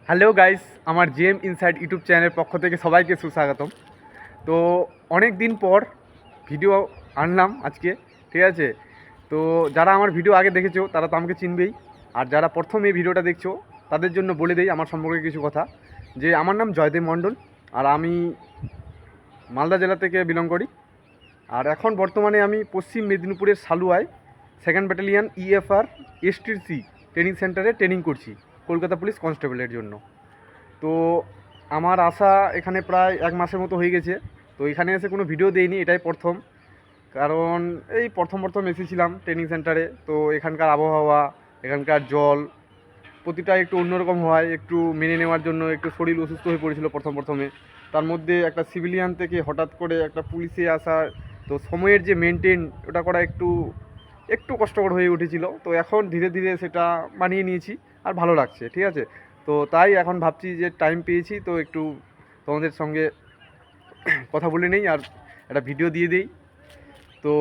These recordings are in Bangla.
হ্যালো গাইস, আমার জেএম ইনসাইড ইউটিউব চ্যানেলের পক্ষ থেকে সবাইকে সুস্বাগতম। তো অনেক দিন পর ভিডিও আনলাম আজকে, ঠিক আছে। তো যারা আমার ভিডিও আগে দেখেছো তারা তো আমাকে চিনবেই, আর যারা প্রথম এই ভিডিওটা দেখছো তাদের জন্য বলে দেই আমার সম্পর্কে কিছু কথা। যে আমার নাম জয়দেব মণ্ডল, আর আমি মালদা জেলা থেকে বিলং করি। আর এখন বর্তমানে আমি পশ্চিম মেদিনীপুরের সালুয়ায় second battalion EFR STC training সেন্টারে ট্রেনিং করছি কলকাতা পুলিশ কনস্টেবলের জন্য। তো আমার আসা এখানে প্রায় 1 মাসের মতো হয়ে গেছে। তো এখানে এসে কোনো ভিডিও দেইনি, এটাই প্রথম। কারণ এই প্রথম এসেছিলাম ট্রেনিং সেন্টারে, তো এখানকার আবহাওয়া, এখানকার জল প্রতিটা একটু অন্যরকম হয়, একটু মেনে নেওয়ার জন্য একটু শরীর অসুস্থ হয়ে পড়েছিল প্রথমে। তার মধ্যে একটা সিভিলিয়ান থেকে হঠাৎ করে একটা পুলিশে আসা, তো সময়ের যে মেনটেন ওটা করা একটু একটু কষ্টকর হয়ে উঠেছিল। তো এখন ধীরে ধীরে সেটা মানিয়ে নিয়েছি, আর ভালো লাগছে, ঠিক আছে। তো তাই এখন ভাবছি যে টাইম পেয়েছি তো একটু তোমাদের সঙ্গে কথা বলে নেই আর একটা ভিডিও দিয়ে দিই। তো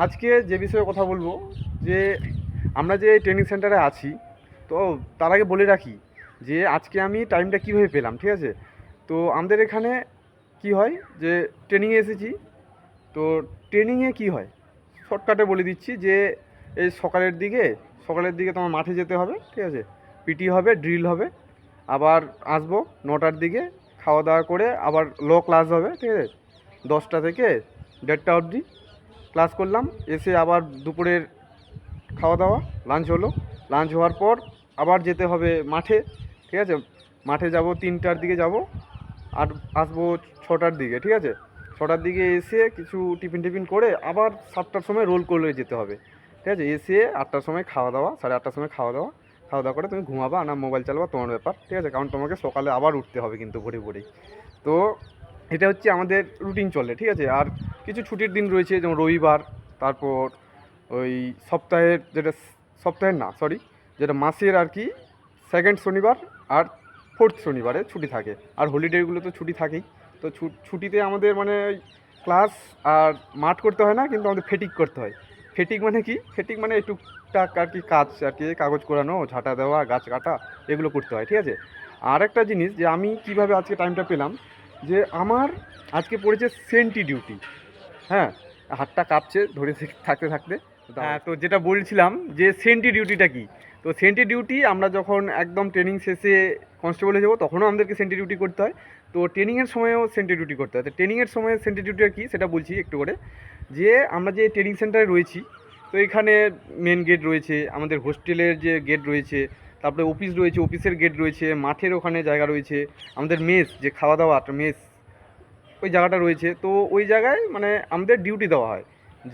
আজকে যে বিষয়ে কথা বলবো, যে আমরা যে ট্রেনিং সেন্টারে আছি, তো তার আগে বলে রাখি যে আজকে আমি টাইমটা কীভাবে পেলাম, ঠিক আছে। তো আমাদের এখানে কি হয় যে ট্রেনিংয়ে এসেছি। তো ট্রেনিংয়ে কি হয় শর্টকাটে বলে দিচ্ছি, যে এই সকালের দিকে তোমার মাঠে যেতে হবে, ঠিক আছে। পিটি হবে, ড্রিল হবে, আবার আসবো 9টার দিকে, খাওয়া দাওয়া করে আবার ক্লাস হবে, ঠিক আছে। 10টা থেকে 1:30 অবধি ক্লাস করলাম, এসে আবার দুপুরের খাওয়া দাওয়া, লাঞ্চ হলো। লাঞ্চ হওয়ার পর আবার যেতে হবে মাঠে, ঠিক আছে। মাঠে যাব 3টার দিকে যাব, আর আসবো 6টার দিকে, ঠিক আছে। 6টার দিকে এসে কিছু টিফিন করে আবার 7টার সময় রোল করে যেতে হবে, ঠিক আছে। এসে 8টার সময় খাওয়া দাওয়া, 8:30 সময় খাওয়া দাওয়া করে তুমি ঘুমাবা না মোবাইল চালাবা তোমার ব্যাপার, ঠিক আছে। কারণ তোমাকে সকালে আবার উঠতে হবে কিন্তু ভোরেই। তো এটা হচ্ছে আমাদের রুটিন চলে, ঠিক আছে। আর কিছু ছুটির দিন রয়েছে, যেমন রবিবার, তারপর ওই সপ্তাহের যেটা, সপ্তাহের না সরি, যেটা মাসের আর কি, সেকেন্ড শনিবার আর ফোর্থ শনিবারে ছুটি থাকে। আর হলিডেগুলো তো ছুটি থাকেই। তো ছুটিতে আমাদের মানে ওই ক্লাস আর মাঠ করতে হয় না, কিন্তু আমাদের ফেটিক করতে হয়। ফেটিক মানে কি? ফেটিক মানে এই টুকটাক আর কি কাজ, আর কি কাগজ কোরানো, ঝাঁটা দেওয়া, গাছ কাটা, এগুলো করতে হয়, ঠিক আছে। আর একটা জিনিস, যে আমি কিভাবে আজকে টাইমটা পেলাম, যে আমার আজকে পড়েছে সেন্টি ডিউটি। হ্যাঁ, হাতটা কাঁপছে ধরে থাকতে। হ্যাঁ, তো যেটা বলছিলাম যে সেন্টি ডিউটিটা কি। তো সেন্টি ডিউটি আমরা যখন একদম ট্রেনিং শেষে কনস্টেবল হয়ে যাবো তখনও আমাদেরকে সেন্টি ডিউটি করতে হয়। তো ট্রেনিংয়ের সময়ও সেন্টি ডিউটি করতে হয়। তো ট্রেনিংয়ের সময় সেন্টি ডিউটিটা কী সেটা বলছি একটু করে। যে আমরা যে ট্রেনিং সেন্টারে রয়েছি, তো এখানে মেন গেট রয়েছে, আমাদের হোস্টেলের যে গেট রয়েছে, তারপরে অফিস রয়েছে, অফিসের গেট রয়েছে, মাঠের ওখানে জায়গা রয়েছে, আমাদের মেস যে খাওয়া দাওয়া মেস ওই জায়গাটা রয়েছে। তো ওই জায়গায় মানে আমাদের ডিউটি দেওয়া হয়,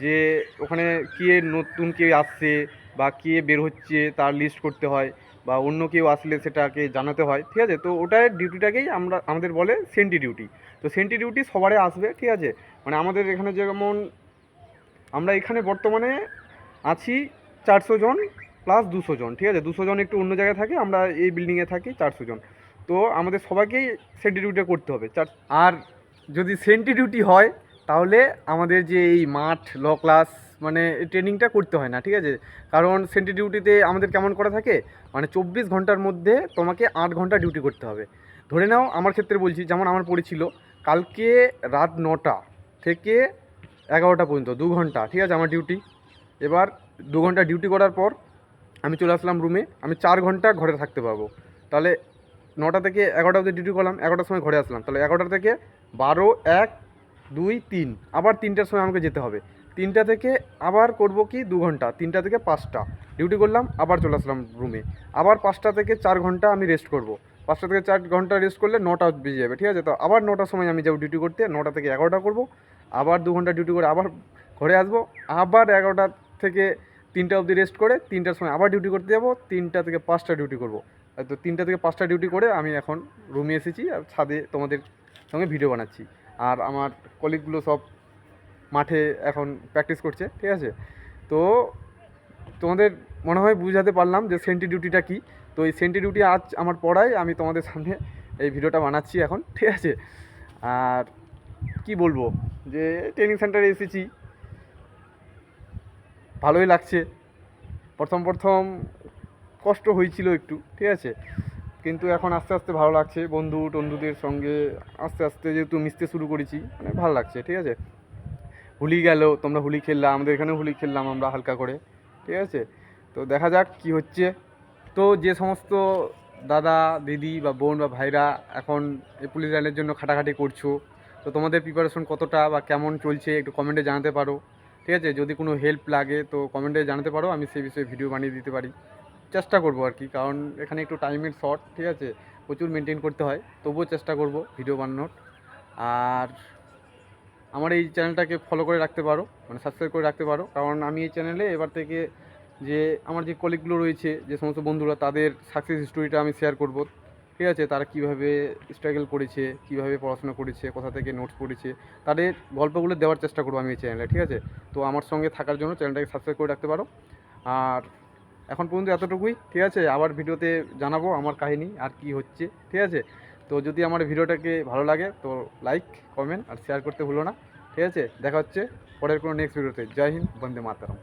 যে ওখানে কে নতুন কে আসছে বা কে বের হচ্ছে তার লিস্ট করতে হয়, বা অন্য কেউ আসলে সেটাকে জানাতে হয়, ঠিক আছে। তো ওটার ডিউটিটাকেই আমাদের বলে সেন্টি ডিউটি। তো সেন্টি ডিউটি সবারে আসবে, ঠিক আছে। মানে আমাদের এখানে যেমন আমরা এখানে বর্তমানে আছি 400 জন প্লাস 200 জন, ঠিক আছে। 200 জন একটু অন্য জায়গায় থাকে, আমরা এই বিল্ডিংয়ে থাকি 400 জন। তো আমাদের সবাইকেই সেন্টি ডিউটিটা করতে হবে। আর যদি সেন্টি ডিউটি হয় তাহলে আমাদের যে এই মাঠ ক্লাস মানে ট্রেনিংটা করতে হয় না, ঠিক আছে। কারণ সেন্টি ডিউটিতে আমাদের কেমন করা থাকে, মানে 24 ঘন্টার মধ্যে তোমাকে 8 ঘন্টা ডিউটি করতে হবে। ধরে নাও আমার ক্ষেত্রে বলছি, যেমন আমার পড়েছিল কালকে রাত 9টা থেকে 11টা পর্যন্ত 2 ঘন্টা, ঠিক আছে আমার ডিউটি। এবার 2 ঘন্টা ডিউটি করার পর আমি চলে আসলাম রুমে, আমি 4 ঘন্টা ঘরে থাকতে পারবো। তাহলে 9টা থেকে 11টা অবধি ডিউটি করলাম, 11টার সময় ঘরে আসলাম, তাহলে 11টা থেকে 12, 1, 2, 3, আবার 3টার সময় আমাকে যেতে হবে। 3টা থেকে আবার করব কি 2 ঘন্টা, 3টা থেকে 5টা ডিউটি করলাম, আবার চলে আসলাম রুমে। আবার 5টা থেকে 4 ঘন্টা আমি রেস্ট করব। 5টা থেকে 4 ঘন্টা রেস্ট করলে 9টা বেজে যাবে, ঠিক আছে। তো আবার 9টার সময় আমি যাবো ডিউটি করতে, 9টা থেকে 11টা করব, আবার 2 ঘন্টা ডিউটি করে আবার ঘরে আসবো, আবার 11টা থেকে 3টা অবধি রেস্ট করে 3টার সময় আবার ডিউটি করতে যাবো, 3টা থেকে 5টা ডিউটি করব। তো 3টা থেকে 5টা ডিউটি করে আমি এখন রুমে এসেছি, আর ছাদে তোমাদের সঙ্গে ভিডিও বানাচ্ছি। আর আমার কলিগগুলো সব মাঠে এখন প্র্যাকটিস করছে, ঠিক আছে। তো তোমাদের মনে হয় বুঝাতে পারলাম যে সেন্টি ডিউটিটা কী। তো এই সেন্টি ডিউটি আজ আমার পড়ায় আমি তোমাদের সামনে এই ভিডিওটা বানাচ্ছি এখন, ঠিক আছে। আর কি বলবো, যে ট্রেনিং সেন্টারে এসেছি, ভালোই লাগছে। প্রথম কষ্ট হয়েছিল একটু, ঠিক আছে। কিন্তু এখন আস্তে আস্তে ভালো লাগছে, বন্ধুদের সঙ্গে আস্তে আস্তে যেহেতু মিশতে শুরু করেছি, মানে ভালো লাগছে। ঠিক আছে, হোলি গেল, তোমরা হোলি খেললাম, আমাদের এখানে হোলি খেললাম আমরা হালকা করে। ঠিক আছে, তো দেখা যাক কি হচ্ছে। তো যে সমস্ত দাদা দিদি বা বোন বা ভাইরা এখন এই পুলিশ লাইনের জন্য খাটাখাটি করছো, তো তোমাদের প্রিপারেশন কতটা বা কেমন চলছে একটু কমেন্টে জানাতে পারো। ঠিক আছে, যদি কোনো হেল্প লাগে তো কমেন্টে জানাতে পারো, আমি সেই বিষয়ে ভিডিও বানিয়ে দিতে পারি, চেষ্টা করবো আর কি। কারণ এখানে একটু টাইমের শর্ট, ঠিক আছে, প্রচুর মেনটেন করতে হয়, তবুও চেষ্টা করব ভিডিও বানানোর। আর আমার এই চ্যানেলটাকে ফলো করে রাখতে পারো, মানে সাবস্ক্রাইব করে রাখতে পারো, কারণ আমি এই চ্যানেলে এবার থেকে যে আমার যে কলিগগুলো রয়েছে, যে সমস্ত বন্ধুরা, তাদের সাকসেস স্টোরিটা আমি শেয়ার করব। ঠিক আছে, তারা কীভাবে স্ট্রাগল করেছে, কীভাবে পড়াশোনা করেছে, কোথা থেকে নোটস পড়েছে, তাদের গল্পগুলো দেওয়ার চেষ্টা করবো আমি এই চ্যানেলে। ঠিক আছে, তো আমার সঙ্গে থাকার জন্য চ্যানেলটাকে সাবস্ক্রাইব করে রাখতে পারো। আর এখন পর্যন্ত এতটুকুই। ঠিক আছে, আবার ভিডিওতে জানাবো আমার কাহিনী আর কি হচ্ছে। ঠিক আছে, তো যদি আমার ভিডিওটাকে ভালো লাগে তো লাইক, কমেন্ট আর শেয়ার করতে ভুলো না। ঠিক আছে, দেখা হচ্ছে পরের কোনো নেক্সট ভিডিওতে। জয় হিন্দ, বন্দে মাতরম।